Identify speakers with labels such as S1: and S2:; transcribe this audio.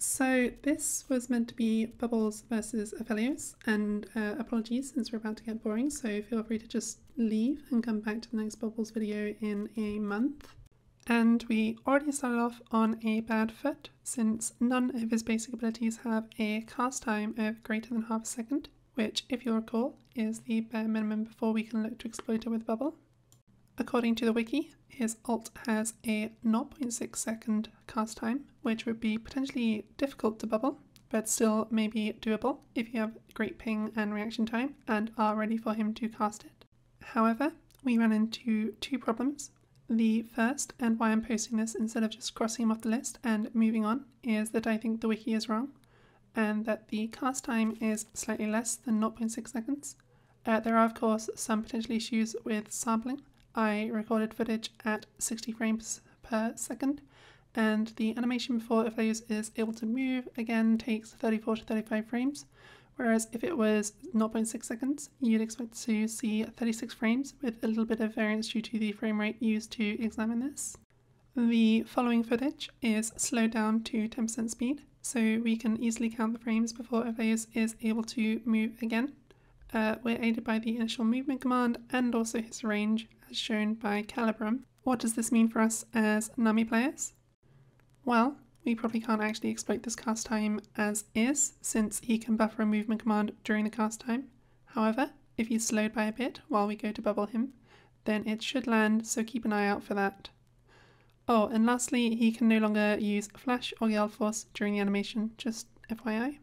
S1: So this was meant to be Bubbles versus Aphelios, and apologies since we're about to get boring, so feel free to just leave and come back to the next Bubbles video in a month. And we already started off on a bad foot, since none of his basic abilities have a cast time of greater than half a second, which, if you'll recall, is the bare minimum before we can look to exploit it with Bubble. According to the wiki, his ult has a 0.6 second cast time, which would be potentially difficult to bubble, but still maybe doable if you have great ping and reaction time and are ready for him to cast it. However, we ran into two problems. The first, and why I'm posting this instead of just crossing him off the list and moving on, is that I think the wiki is wrong, and that the cast time is slightly less than 0.6 seconds. There are of course some potential issues with sampling. I recorded footage at 60 frames per second, and the animation before Aphelios is able to move again takes 34 to 35 frames, whereas if it was 0.6 seconds, you'd expect to see 36 frames with a little bit of variance due to the frame rate used to examine this. The following footage is slowed down to 10% speed, so we can easily count the frames before Aphelios is able to move again. We're aided by the initial movement command and also his range, as shown by Calibrum. What does this mean for us as Nami players? Well, we probably can't actually exploit this cast time as is, since he can buffer a movement command during the cast time. However, if he's slowed by a bit while we go to bubble him, then it should land, so keep an eye out for that. Oh, and lastly, he can no longer use Flash or Gale Force during the animation, just FYI.